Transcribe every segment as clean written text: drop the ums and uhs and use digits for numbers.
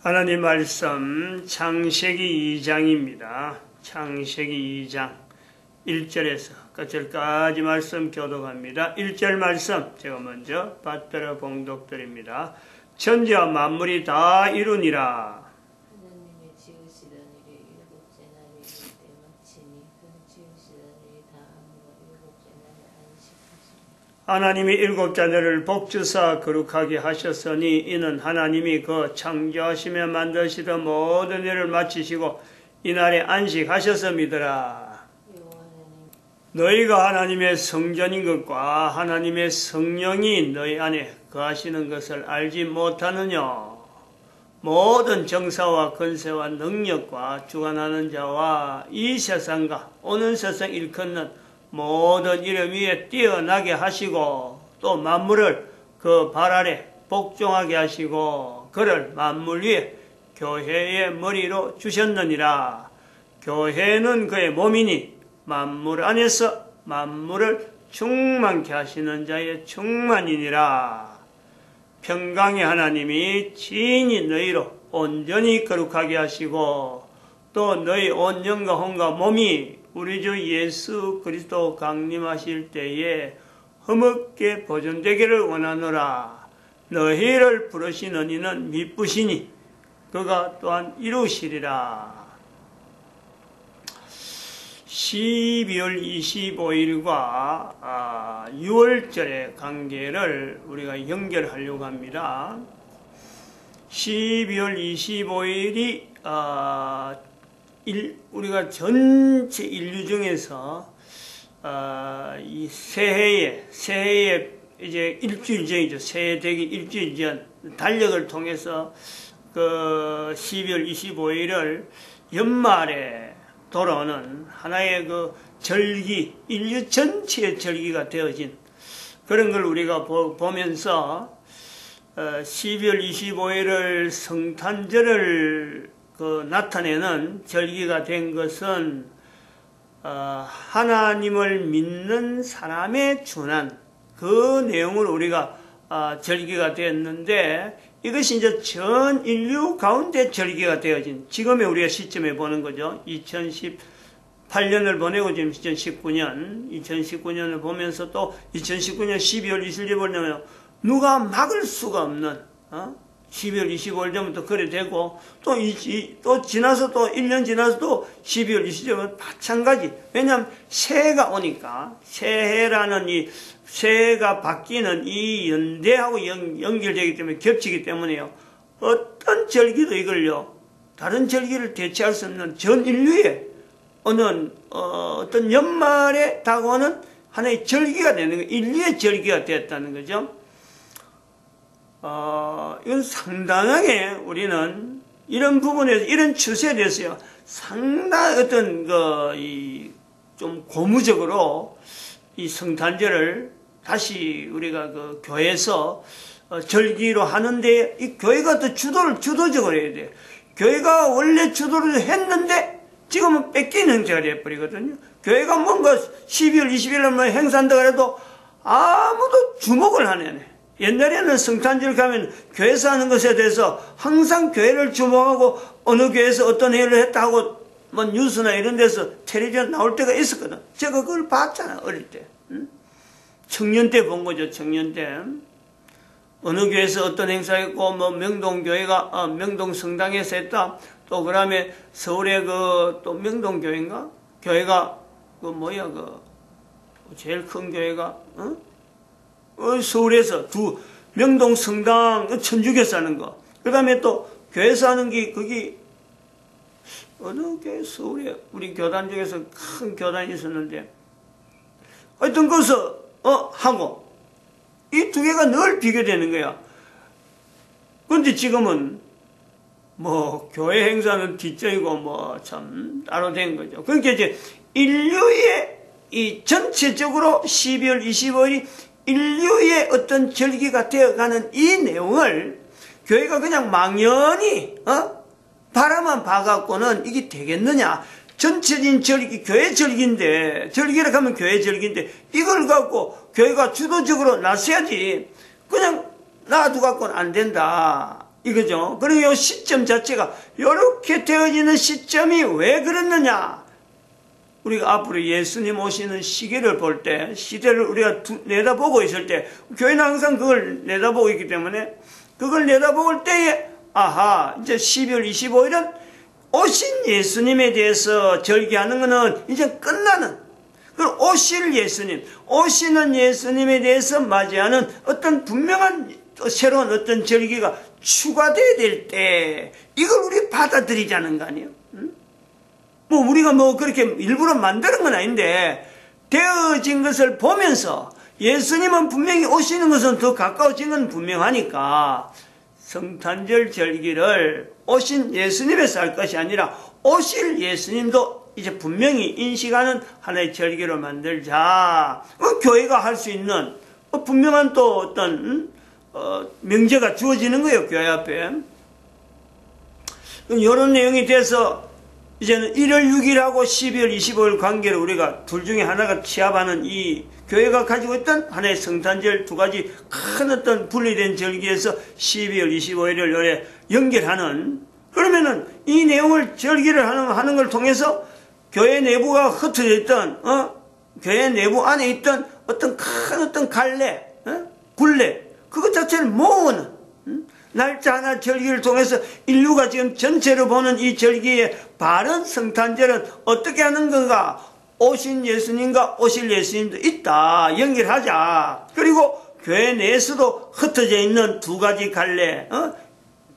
하나님 말씀 창세기 2장입니다. 창세기 2장 1절에서 끝절까지 말씀 교독합니다. 1절 말씀 제가 먼저 받들어 봉독드립니다. 천지와 만물이 다 이루니라. 하나님이 지으시던 일이 일곱째 날이기 때마치니 그 지으시던 일이 다 함으로 일곱째 날에 안식하시니 하나님이 일곱째 날을 복주사 거룩하게 하셨으니 이는 하나님이 그 창조하시며 만드시던 모든 일을 마치시고 이날에 안식하셨음이더라. 너희가 하나님의 성전인 것과 하나님의 성령이 너희 안에 거하시는 것을 알지 못하느냐. 모든 정사와 권세와 능력과 주관하는 자와 이 세상과 오는 세상 일컫는 모든 이름 위에 뛰어나게 하시고 또 만물을 그 발 아래 복종하게 하시고 그를 만물 위에 교회의 머리로 주셨느니라. 교회는 그의 몸이니 만물 안에서 만물을 충만케 하시는 자의 충만이니라. 평강의 하나님이 친히 너희로 온전히 거룩하게 하시고 또 너희 온 영과 혼과 몸이 우리 주 예수 그리스도 강림하실 때에 흠없게 보존되기를 원하노라. 너희를 부르시는 이는 미쁘시니 그가 또한 이루시리라. 12월 25일과 6월절의 관계를 우리가 연결하려고 합니다. 12월 25일이 우리가 전체 인류 중에서 이 새해에 이제 일주일 전이죠. 새해 되기 일주일 전 달력을 통해서 그 12월 25일을 연말에 돌아오는 하나의 그 절기, 인류 전체의 절기가 되어진 그런 걸 우리가 보면서 12월 25일을 성탄절을 나타내는 절기가 된 것은 하나님을 믿는 사람에 준한 그 내용을 우리가 절기가 되었는데 이것이 이제 전 인류 가운데 절기가 되어진 지금의 우리가 시점에 보는 거죠. 2018년을 보내고 지금 2019년을 보면서 또 2019년 12월 20일 보려면 누가 막을 수가 없는 12월 25일 전부터 그래 되고 또 지나서 또 1년 지나서 또 12월 20일은 마찬가지. 왜냐하면 새해가 오니까 새해라는 이 새해가 바뀌는 이 연대하고 연결되기 때문에 겹치기 때문에요. 어떤 절기도 이걸요 다른 절기를 대체할 수 없는 전 인류의 어떤 연말에 다가오는 하나의 절기가 되는 거예요. 인류의 절기가 되었다는 거죠. 이건 상당하게 우리는 이런 부분에서 이런 추세에 대해서요 상당히 어떤 좀 고무적으로 이 성탄절을 다시 우리가 그 교회에서 절기로 하는데 이 교회가 또 주도적으로 해야 돼요. 교회가 원래 주도를 했는데 지금은 뺏기는 행사가 되어버리거든요. 교회가 뭔가 12월 20일 날 행사한다고 해도 아무도 주목을 안 해. 옛날에는 성탄절 가면 교회에서 하는 것에 대해서 항상 교회를 주목하고 어느 교회에서 어떤 회의를 했다 하고 뭐 뉴스나 이런 데서 텔레비전 나올 때가 있었거든. 제가 그걸 봤잖아 어릴 때. 청년 때 본 거죠. 청년 때 어느 교회에서 어떤 행사했고 뭐 명동교회가 명동성당에서 했다. 또 그다음에 서울에 또 명동교회인가 교회가 제일 큰 교회가 서울에서 명동성당 천주교에서 하는 거. 그 다음에 또 교회에서 하는 게 거기 어느 교회 서울에 우리 교단 중에서 큰 교단이 있었는데 하여튼 거기서 하고 이 두 개가 늘 비교되는 거야. 그런데 지금은 뭐 교회 행사는 뒷전이고 뭐 참 따로 된 거죠. 그러니까 이제 인류의 이 전체적으로 12월 25일이 인류의 어떤 절기가 되어가는 이 내용을 교회가 그냥 막연히 바라만 봐갖고는 이게 되겠느냐. 전체적인 절기, 교회 절기인데 절기라 하면 교회 절기인데 이걸 갖고 교회가 주도적으로 나서야지 그냥 놔두갖고는 안 된다. 이거죠. 그리고 이 시점 자체가 이렇게 되어지는 시점이 왜 그렇느냐? 우리가 앞으로 예수님 오시는 시기를 볼 때, 시대를 우리가 내다보고 있을 때, 교회는 항상 그걸 내다보고 있기 때문에, 그걸 내다볼 때에, 아하, 이제 12월 25일은 오신 예수님에 대해서 절기하는 것은 이제 끝나는, 오실 예수님, 오시는 예수님에 대해서 맞이하는 어떤 분명한 새로운 어떤 절기가 추가되어야 될 때, 이걸 우리 받아들이자는 거 아니에요? 뭐 우리가 뭐 그렇게 일부러 만드는 건 아닌데 되어진 것을 보면서 예수님은 분명히 오시는 것은 더 가까워진 건 분명하니까 성탄절 절기를 오신 예수님에서 할 것이 아니라 오실 예수님도 이제 분명히 인식하는 하나의 절기로 만들자. 교회가 할 수 있는 분명한 또 어떤 명제가 주어지는 거예요, 교회 앞에. 이런 내용이 돼서 이제는 1월 6일하고 12월 25일 관계를 우리가 둘 중에 하나가 취합하는 이 교회가 가지고 있던 하나의 성탄절 두 가지 큰 어떤 분리된 절기에서 12월 25일을 연결하는, 그러면은 이 내용을 절기를 하는 걸 통해서 교회 내부가 흩어져 있던, 교회 내부 안에 있던 어떤 큰 어떤 갈래, 굴레, 그것 자체를 모으는, 날짜 하나 절기를 통해서 인류가 지금 전체로 보는 이 절기의 바른 성탄절은 어떻게 하는 건가? 오신 예수님과 오실 예수님도 있다. 연결하자. 그리고 교회 내에서도 흩어져 있는 두 가지 갈래,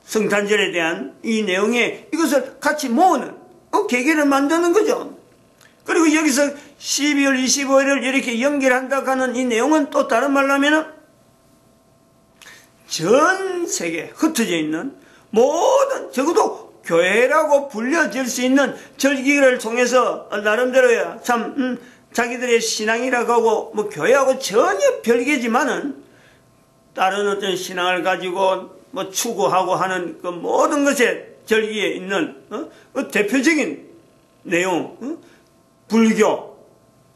성탄절에 대한 이 내용에 이것을 같이 모으는, 계기를 만드는 거죠. 그리고 여기서 12월 25일을 이렇게 연결한다고 하는 이 내용은 또 다른 말로 하면은 전 세계에 흩어져 있는 모든, 적어도 교회라고 불려질 수 있는 절기를 통해서 나름대로야 참 자기들의 신앙이라고 하고 뭐 교회하고 전혀 별개지만은 다른 어떤 신앙을 가지고 뭐 추구하고 하는 그 모든 것에 절기에 있는 그 대표적인 내용, 불교,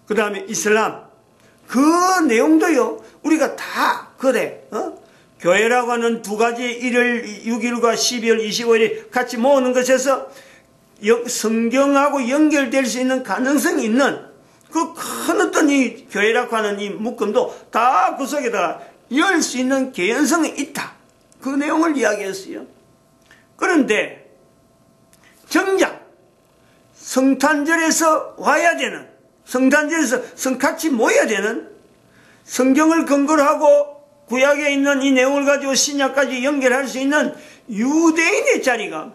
그 다음에 이슬람, 그 내용도요 우리가 다 그래, 교회라고 하는 두 가지 1월 6일과 12월 25일이 같이 모으는 것에서 성경하고 연결될 수 있는 가능성이 있는 그 큰 어떤 이 교회라고 하는 이 묶음도 다 그 속에다가 열 수 있는 개연성이 있다. 그 내용을 이야기했어요. 그런데 정작 성탄절에서 와야 되는, 성탄절에서 같이 모여야 되는, 성경을 근거로 하고 구약에 있는 이 내용을 가지고 신약까지 연결할 수 있는 유대인의 자리가,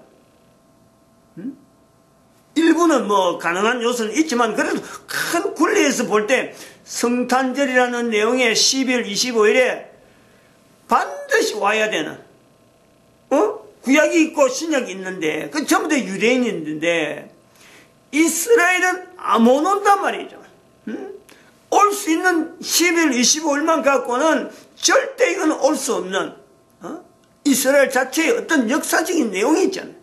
일부는 뭐 가능한 요소는 있지만 그래도 큰 굴레에서 볼 때 성탄절이라는 내용의 12월 25일에 반드시 와야 되는, 구약이 있고 신약이 있는데 그 전부 다 유대인인데 이스라엘은 못 온단 말이죠. 올 수 있는 12월 25일만 갖고는 절대 이건 올 수 없는 이스라엘 자체의 어떤 역사적인 내용이 있잖아요.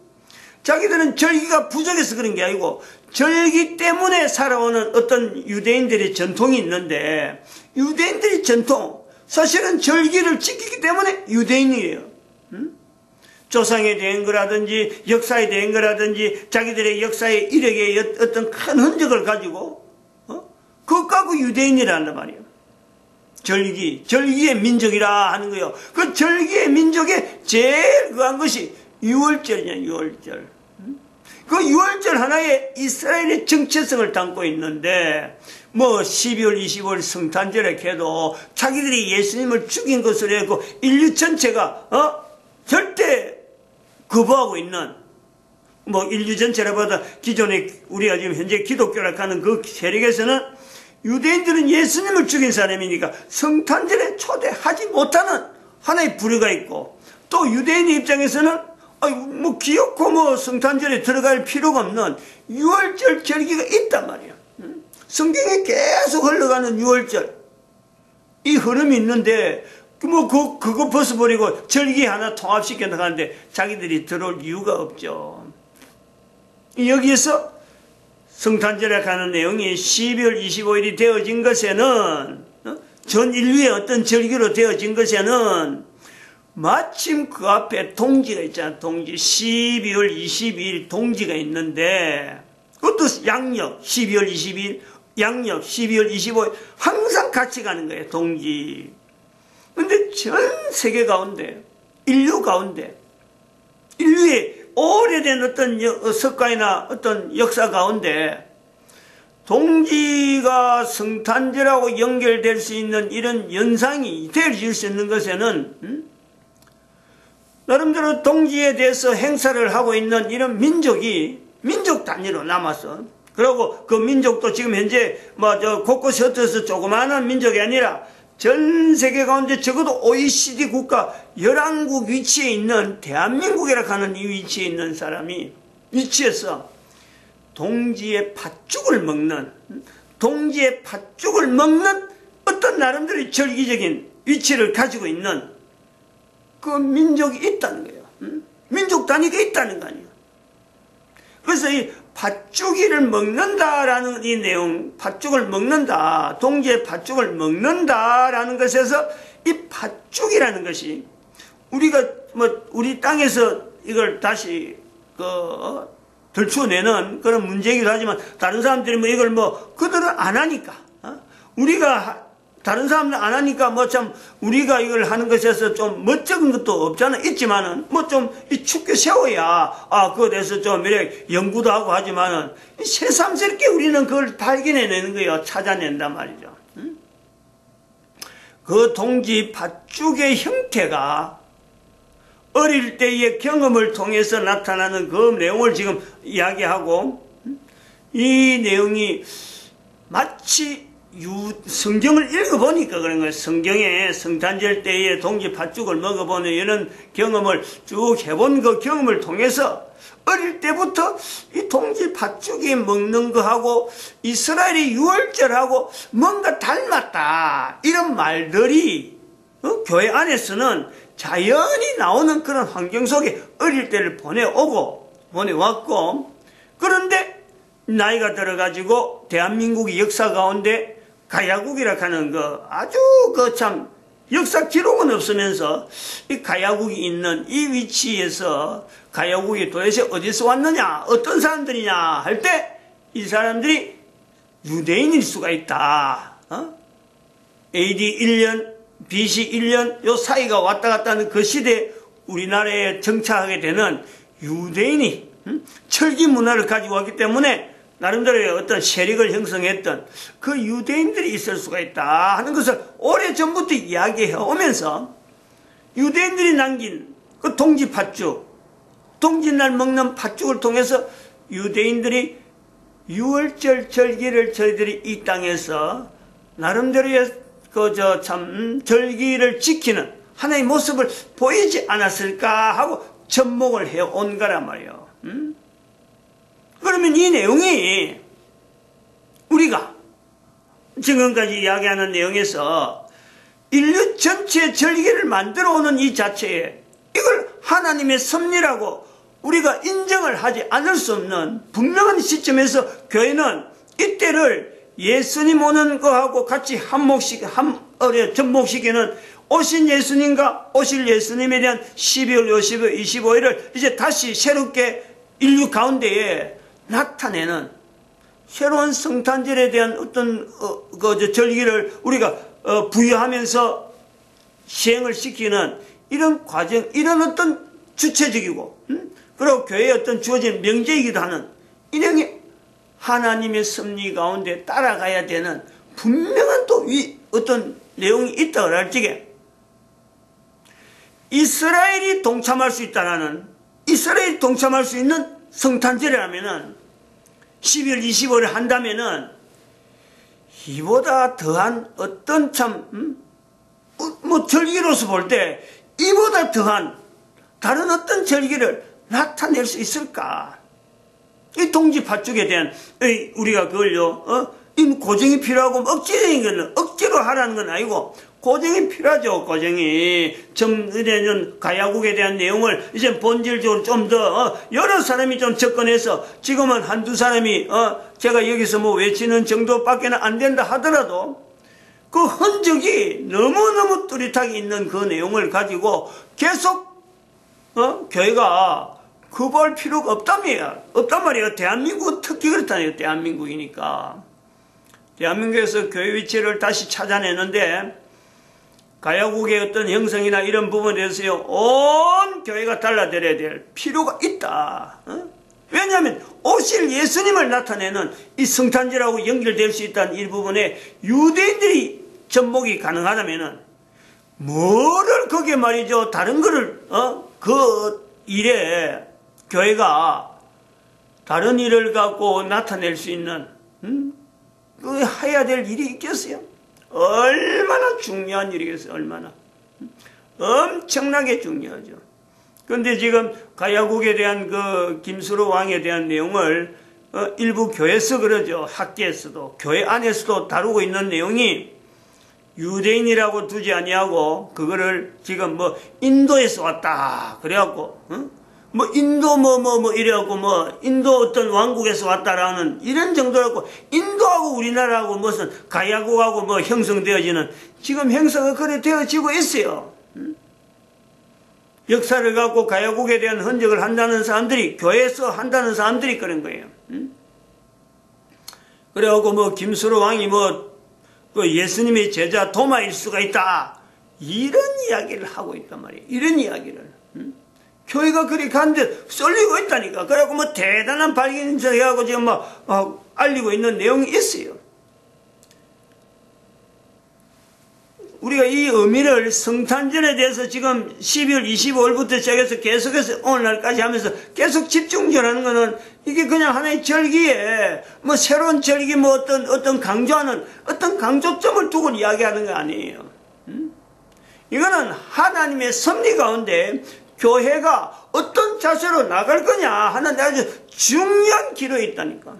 자기들은 절기가 부족해서 그런 게 아니고 절기 때문에 살아오는 어떤 유대인들의 전통이 있는데, 유대인들의 전통, 사실은 절기를 지키기 때문에 유대인이에요. 조상에 대한 거라든지 역사에 대한 거라든지 자기들의 역사의 이력의 어떤 큰 흔적을 가지고 그것 갖고 유대인이라는 말이에요. 절기의 민족이라 하는 거예요. 그 절기의 민족의 제일 그한 것이 유월절이냐, 유월절. 그 유월절 하나에 이스라엘의 정체성을 담고 있는데, 뭐 12월 25일 성탄절에 해도 자기들이 예수님을 죽인 것으로 해고 인류 전체가 절대 거부하고 있는, 뭐 인류 전체라보다 기존에 우리가 지금 현재 기독교라고 하는 그 세력에서는 유대인들은 예수님을 죽인 사람이니까 성탄절에 초대하지 못하는 하나의 부류가 있고, 또 유대인의 입장에서는 뭐 귀엽고 뭐 성탄절에 들어갈 필요가 없는 유월절 절기가 있단 말이야. 성경에 계속 흘러가는 유월절, 이 흐름이 있는데 뭐 그거 벗어버리고 절기 하나 통합시켜 나가는데 자기들이 들어올 이유가 없죠. 여기에서 성탄절에 가는 내용이 12월 25일이 되어진 것에는, 전 인류의 어떤 절기로 되어진 것에는 마침 그 앞에 동지가 있잖아. 동지 12월 22일 동지가 있는데 그것도 양력 12월 22일 양력 12월 25일 항상 같이 가는 거예요. 동지. 근데 전 세계 가운데 인류 가운데 인류의 오래된 어떤 석가이나 어떤 역사 가운데 동지가 성탄절하고 연결될 수 있는 이런 연상이 되어질 수 있는 것에는 나름대로 동지에 대해서 행사를 하고 있는 이런 민족이 민족 단위로 남았어. 그리고 그 민족도 지금 현재 곳곳에 흩어서 조그마한 민족이 아니라 전 세계 가운데 적어도 OECD 국가 11국 위치에 있는 대한민국이라고 하는 이 위치에 있는 사람이 위치에서 동지의 팥죽을 먹는 어떤 나름대로 절기적인 위치를 가지고 있는 그 민족이 있다는 거예요. 민족 단위가 있다는 거 아니에요. 그래서 이 팥죽이를 먹는다라는 이 내용, 팥죽을 먹는다, 동지의 팥죽을 먹는다라는 것에서 이 팥죽이라는 것이 우리가 우리 땅에서 이걸 다시 들춰내는 그런 문제이기도 하지만 다른 사람들이 이걸 그들은 안 하니까 우리가 다른 사람들 안 하니까 우리가 이걸 하는 것에서 좀 멋쩍은 것도 없잖아. 있지만은 좀 이 축교 세워야 그거에 대해서 좀 이렇게 연구도 하고 하지만은 새삼스럽게 우리는 그걸 발견해내는 거예요. 찾아낸단 말이죠. 그 동지 팥죽의 형태가 어릴 때의 경험을 통해서 나타나는 그 내용을 지금 이야기하고 이 내용이 마치 성경을 읽어보니까 그런 거예요. 성경에 성탄절 때에 동지 팥죽을 먹어보는 이런 경험을 쭉 해본 그 경험을 통해서 어릴 때부터 이 동지 팥죽이 먹는 거하고 이스라엘의 유월절하고 뭔가 닮았다. 이런 말들이 교회 안에서는 자연히 나오는 그런 환경 속에 어릴 때를 보내왔고 그런데 나이가 들어가지고 대한민국의 역사 가운데 가야국이라 하는 아주 참 역사 기록은 없으면서 이 가야국이 있는 이 위치에서 가야국이 도대체 어디서 왔느냐, 어떤 사람들이냐 할 때 이 사람들이 유대인일 수가 있다. AD 1년, BC 1년 요 사이가 왔다 갔다 하는 그 시대에 우리나라에 정착하게 되는 유대인이 철기 문화를 가지고 왔기 때문에 나름대로의 어떤 세력을 형성했던 그 유대인들이 있을 수가 있다 하는 것을 오래전부터 이야기해 오면서 유대인들이 남긴 그 동지 팥죽, 동지날 먹는 팥죽을 통해서 유대인들이 유월절 절기를 저희들이 이 땅에서 나름대로의 절기를 지키는 하나의 모습을 보이지 않았을까 하고 접목을 해온 거란 말이에요. 그러면 이 내용이 우리가 지금까지 이야기하는 내용에서 인류 전체의 절기를 만들어 오는 이 자체에 이걸 하나님의 섭리라고 우리가 인정을 하지 않을 수 없는 분명한 시점에서 교회는 이때를 예수님 오는 거하고 같이 접목시키는 오신 예수님과 오실 예수님에 대한 12월 25일을 이제 다시 새롭게 인류 가운데에 나타내는 새로운 성탄절에 대한 어떤 절기를 우리가 부여하면서 시행을 시키는 이런 과정, 이런 어떤 주체적이고 그리고 교회의 어떤 주어진 명제이기도 하는 이 내용이 하나님의 섭리 가운데 따라가야 되는 분명한 또 어떤 내용이 있다고 할 적에 이스라엘이 동참할 수 있다라는 이스라엘이 동참할 수 있는 성탄절이라면은 12월 25일을 한다면은 이보다 더한 어떤 절기로서 볼 때 이보다 더한 다른 어떤 절기를 나타낼 수 있을까? 이 동지 팥죽에 대한 우리가 그걸요 고정이 필요하고 억지적인 건 억지로 하라는 건 아니고 고정이 필요하죠. 고정이 이제는 가야국에 대한 내용을 이제 본질적으로 좀 더 여러 사람이 좀 접근해서 지금은 한두 사람이 제가 여기서 외치는 정도밖에는 안 된다 하더라도 그 흔적이 너무너무 뚜렷하게 있는 그 내용을 가지고 계속 교회가 거부할 필요가 없단 말이에요. 대한민국 특히 그렇다네요. 대한민국이니까. 대한민국에서 교회 위치를 다시 찾아내는데 가야국의 어떤 형성이나 이런 부분에 대해서요, 온 교회가 달라들어야 될 필요가 있다. 왜냐하면 오실 예수님을 나타내는 이 성탄절하고 연결될 수 있다는 이 부분에 유대인들이 접목이 가능하다면은 뭐를 거기에 말이죠, 다른 거를 그 일에 교회가 다른 일을 갖고 나타낼 수 있는 그 해야 될 일이 있겠어요? 얼마나 중요한 일이겠어요? 얼마나 엄청나게 중요하죠. 그런데 지금 가야국에 대한 그 김수로 왕에 대한 내용을 일부 교회에서 그러죠. 학계에서도 교회 안에서도 다루고 있는 내용이 유대인이라고 두지 아니하고 그거를 지금 뭐 인도에서 왔다 그래갖고 뭐 인도 이래갖고 인도 어떤 왕국에서 왔다라는 이런 정도라고, 인도하고 우리나라하고 무슨 가야국하고 형성되어지는, 지금 형성이 그래 되어지고 있어요. 역사를 갖고 가야국에 대한 흔적을 한다는 사람들이, 교회에서 한다는 사람들이 그런 거예요. 그래갖고 김수로 왕이 그 예수님의 제자 도마일 수가 있다, 이런 이야기를 하고 있단 말이에요. 이런 이야기를. 교회가 그렇게 하는데 쏠리고 있다니까. 그래갖고 대단한 발견을 해갖고 지금 알리고 있는 내용이 있어요. 우리가 이 의미를, 성탄절에 대해서 지금 12월 25일부터 시작해서 계속해서 오늘날까지 하면서 계속 집중절하는 거는, 이게 그냥 하나의 절기에 새로운 절기 어떤 강조하는 어떤 강조점을 두고 이야기하는 거 아니에요. 이거는 하나님의 섭리 가운데 교회가 어떤 자세로 나갈 거냐 하는 아주 중요한 기로에 있다니까.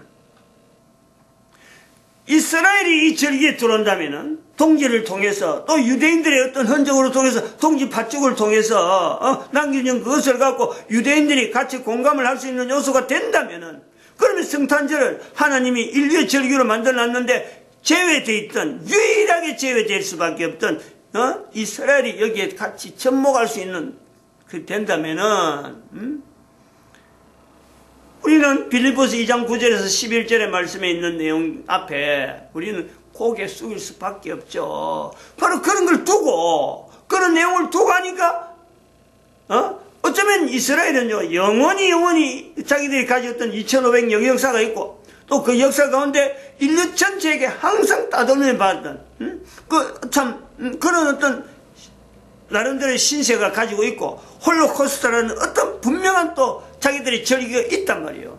이스라엘이 이 절기에 들어온다면은 동지를 통해서, 또 유대인들의 어떤 흔적으로 통해서, 동지 팥죽을 통해서 남겨진 그것을 갖고 유대인들이 같이 공감을 할 수 있는 요소가 된다면은, 그러면 성탄절을 하나님이 인류의 절기로 만들어놨는데 제외되어 있던, 유일하게 제외될 수밖에 없던 이스라엘이 여기에 같이 접목할 수 있는 그 된다면은, 우리는 빌립보서 2장 9절에서 11절의 말씀에 있는 내용 앞에 우리는 고개 숙일 수밖에 없죠. 바로 그런 걸 두고, 그런 내용을 두고 하니까 어쩌면 이스라엘은요, 영원히 자기들이 가졌던 2500년 역사가 있고, 또 그 역사 가운데 인류 전체에게 항상 따돌림을 받았던 그런 어떤 나름대로의 신세가 가지고 있고, 홀로코스트라는 어떤 분명한 또 자기들의 절기가 있단 말이에요.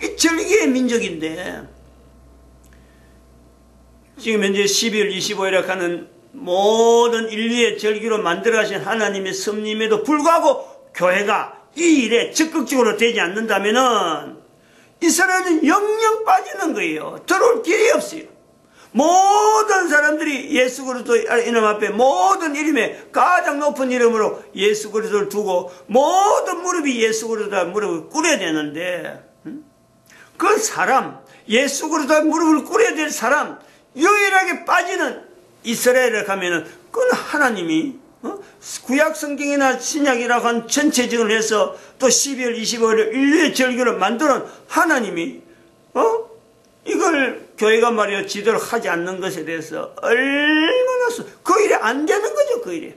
이 절기의 민족인데, 지금 현재 12월 25일에 가는 모든 인류의 절기로 만들어가신 하나님의 섭리임에도 불구하고 교회가 이 일에 적극적으로 되지 않는다면은 이스라엘은 영영 빠지는 거예요. 들어올 길이 없어요. 모든 사람들이 예수 그리스도 이름 앞에, 모든 이름에 가장 높은 이름으로 예수 그리스도를 두고 모든 무릎이 예수 그리스도의 무릎을 꿇어야 되는데, 그 사람, 예수 그리스도의 무릎을 꿇어야 될 사람, 유일하게 빠지는 이스라엘에 가면은 그건 하나님이 구약 성경이나 신약이라고 한 전체적으로 해서 또 12월 25일을 인류의 절기로 만드는 하나님이 이걸 교회가 말이야 지도를 하지 않는 것에 대해서 얼마나 그 일이 안 되는 거죠. 그 일이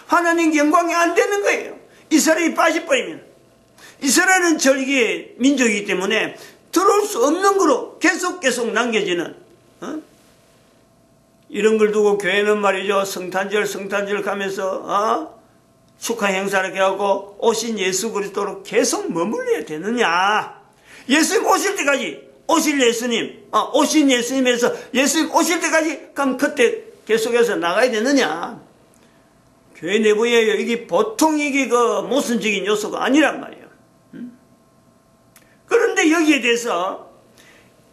하나님 영광이 안 되는 거예요. 이스라엘이 빠져버리면, 이스라엘은 절기의 민족이기 때문에 들어올 수 없는 거로 계속 남겨지는 이런 걸 두고 교회는 말이죠, 성탄절 가면서 축하 행사를 하고 오신 예수 그리스도로 계속 머물러야 되느냐. 예수님 오실 때까지, 오신 예수님에서 예수님 오실 때까지 그럼 그때 계속해서 나가야 되느냐. 교회 내부에 이게 보통 이게 모순적인 요소가 아니란 말이에요. 그런데 여기에 대해서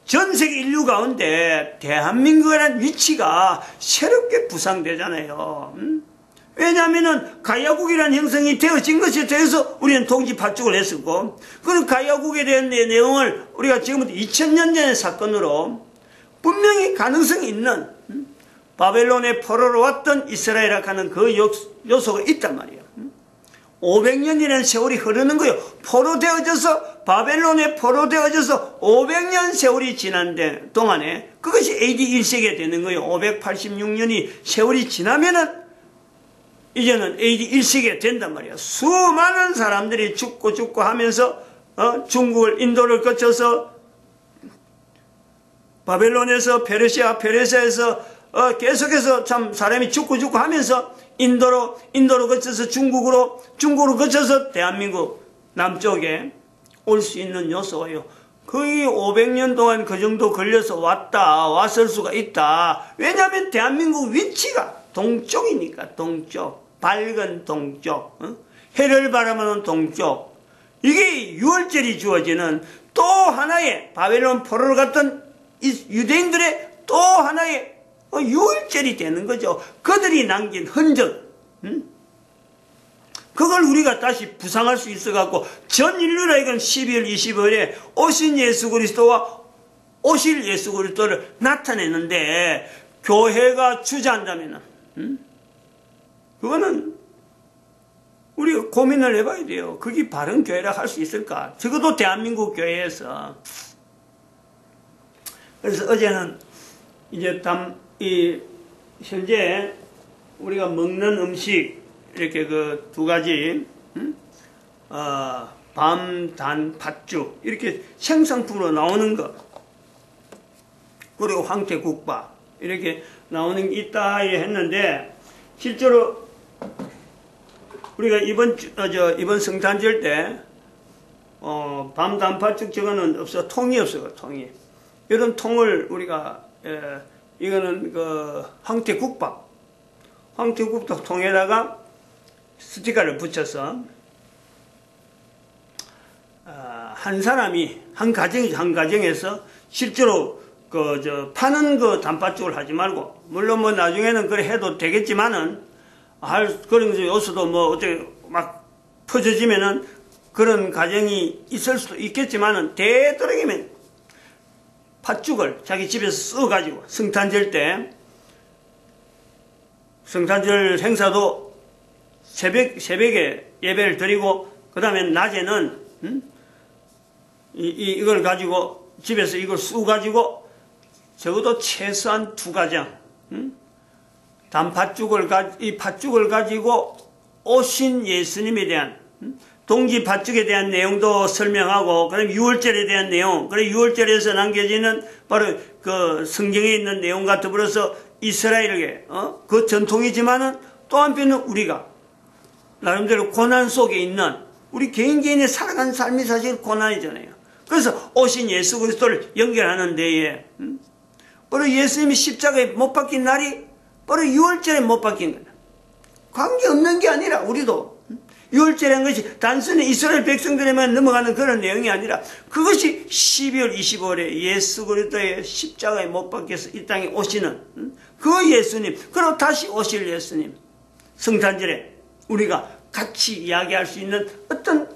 전 세계 인류 가운데 대한민국이라는 위치가 새롭게 부상되잖아요. 왜냐하면은 가야국이라는 형성이 되어진 것에 대해서 우리는 동지 팥죽을 했었고, 그 가야국에 대한 내용을 우리가 지금부터 2000년 전의 사건으로 분명히 가능성이 있는 바벨론의 포로로 왔던 이스라엘이라 하는 그 요소가 있단 말이에요. 500년이라는 세월이 흐르는 거예요. 포로되어져서, 바벨론에 포로되어져서 500년 세월이 지난 동안에 그것이 AD 1세기가 되는 거예요. 586년이 세월이 지나면은 이제는 AD 1세기가 된단 말이에요. 수많은 사람들이 죽고 하면서 중국을, 인도를 거쳐서 바벨론에서 페르시아에서 계속해서 참 사람이 죽고 하면서 인도로 거쳐서 중국으로 거쳐서 대한민국 남쪽에 올 수 있는 요소예요. 거의 500년 동안 그 정도 걸려서 왔을 수가 있다. 왜냐하면 대한민국 위치가 동쪽이니까, 동쪽. 밝은 동쪽. 해를 바라보는 동쪽. 이게 6월절이 주어지는 또 하나의 바벨론 포로로 갔던 유대인들의 또 하나의 6월절이 되는 거죠. 그들이 남긴 흔적. 그걸 우리가 다시 부상할 수 있어갖고 전 인류라에게는 12월 25일에 오신 예수 그리스도와 오실 예수 그리스도를 나타내는데 교회가 주저한다면은 그거는 우리가 고민을 해봐야 돼요. 그게 바른 교회라 할 수 있을까? 적어도 대한민국 교회에서. 그래서 어제는 이제 현재 우리가 먹는 음식 이렇게 그 두 가지 밤, 단, 팥죽 이렇게 생상품으로 나오는 거, 그리고 황태국밥 이렇게 나오는 게 있다 했는데 실제로 우리가 이번 성탄절 때 밤, 단, 팥죽 저거는 없어. 통이 없어요. 통이. 이런 통을 우리가 이거는 그 황태국밥 통에다가 스티커를 붙여서 한 사람이 한 가정에서 실제로 파는 그 단팥죽을 하지 말고, 물론 뭐 나중에는 그래 해도 되겠지만은 그런 요소도 뭐 어떻게 막 퍼져지면은 그런 가정이 있을 수도 있겠지만은 되도록이면 팥죽을 자기 집에서 써가지고 성탄절 때, 성탄절 행사도 새벽에 예배를 드리고, 그 다음에 낮에는, 이걸 가지고, 집에서 이걸 쑤가지고, 적어도 최소한 2가정, 이 팥죽을 가지고 오신 예수님에 대한, 동지 팥죽에 대한 내용도 설명하고, 그다음 6월절에 대한 내용, 그리고 6월절에서 남겨지는 바로 그 성경에 있는 내용과 더불어서 이스라엘에게 그 전통이지만은 또 한편은 우리가 나름대로 고난 속에 있는 우리 개인이 살아가는 삶이 사실 고난이잖아요. 그래서 오신 예수 그리스도를 연결하는 데에 바로 예수님이 십자가에 못 박힌 날이 바로 6월절에 못 박힌 거다. 관계없는 게 아니라 우리도 6월절이라는 것이 단순히 이스라엘 백성들에만 넘어가는 그런 내용이 아니라 그것이 12월 25일에 예수 그리스도의 십자가에 못 박혀서 이 땅에 오시는 그 예수님, 그리고 다시 오실 예수님, 성탄절에 우리가 같이 이야기할 수 있는 어떤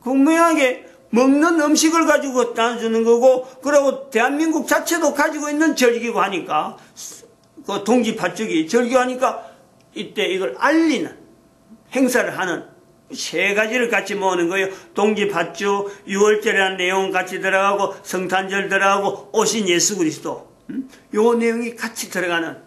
분명하게 먹는 음식을 가지고 나눠주는 거고, 그리고 대한민국 자체도 가지고 있는 절기고 하니까 그 동지 팥죽이 절기하니까 이때 이걸 알리는 행사를 하는 3가지를 같이 모으는 거예요. 동지 팥죽, 6월절이라는 내용 같이 들어가고, 성탄절 들어가고, 오신 예수 그리스도, 요 내용이 같이 들어가는.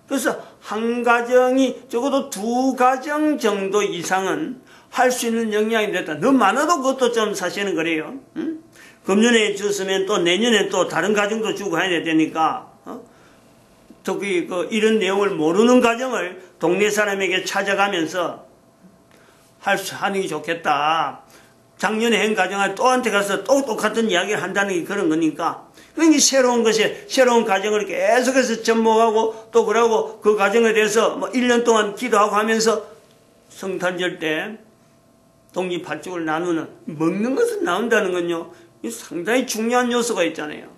그래서 한 가정이 적어도 2가정 정도 이상은 할 수 있는 역량이 됐다. 너무 많아도 그것도 좀 사실은 그래요. 금년에 줬으면 또 내년에 또 다른 가정도 주고 해야 되니까, 특히 이런 내용을 모르는 가정을 동네 사람에게 찾아가면서 하는 게 좋겠다. 작년에 한 가정을 또한테 가서 또 똑같은 이야기를 한다는 게 그런 거니까. 그러니까 새로운 가정을 계속해서 접목하고 또 그러고 그 가정에 대해서 뭐 1년 동안 기도하고 하면서 성탄절 때 동지 팥죽을 나누는, 먹는 것을 나눈다는 건요, 상당히 중요한 요소가 있잖아요.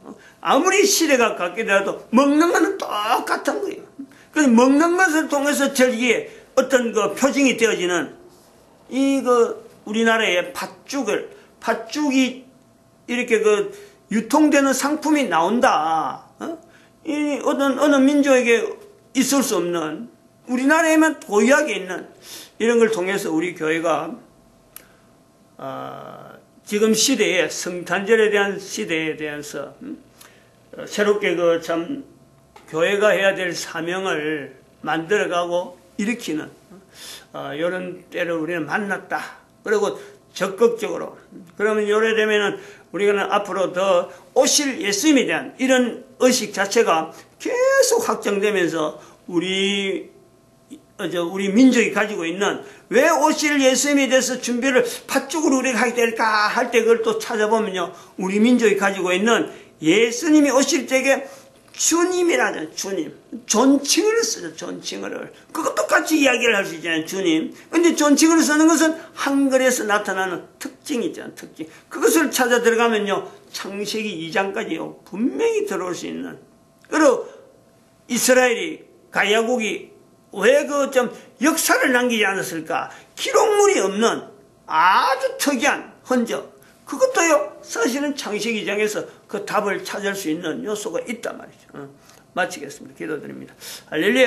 아무리 시대가 같게라도 먹는 것은 똑같은 거예요. 그래서 먹는 것을 통해서 절기에 어떤 그 표징이 되어지는 우리나라의 팥죽이 이렇게 유통되는 상품이 나온다. 어느 민족에게 있을 수 없는, 우리나라에만 고유하게 있는 이런 걸 통해서 우리 교회가 지금 시대에, 성탄절에 대한 시대에 대해서 새롭게 참 교회가 해야 될 사명을 만들어가고 일으키는 이런 때를 우리는 만났다. 그리고 적극적으로, 그러면 요래 되면은 우리가 앞으로 더 오실 예수님에 대한 이런 의식 자체가 계속 확장되면서 우리 민족이 가지고 있는, 왜 오실 예수님에 대해서 준비를 팥죽으로 우리가 하게 될까 할 때 그걸 또 찾아보면요, 우리 민족이 가지고 있는 예수님이 오실 때에 주님이라는, 주님, 존칭을 쓰죠. 존칭을. 그거 똑같이 이야기를 할 수 있잖아요. 주님. 근데 존칭을 쓰는 것은 한글에서 나타나는 특징이 있잖아요. 특징. 그것을 찾아 들어가면요, 창세기 2장까지요 분명히 들어올 수 있는. 그리고 이스라엘이, 가야국이 왜 좀 역사를 남기지 않았을까? 기록물이 없는 아주 특이한 흔적. 그것도요, 사실은 창세기 2장에서 그 답을 찾을 수 있는 요소가 있단 말이죠. 마치겠습니다. 기도드립니다. 할렐루야.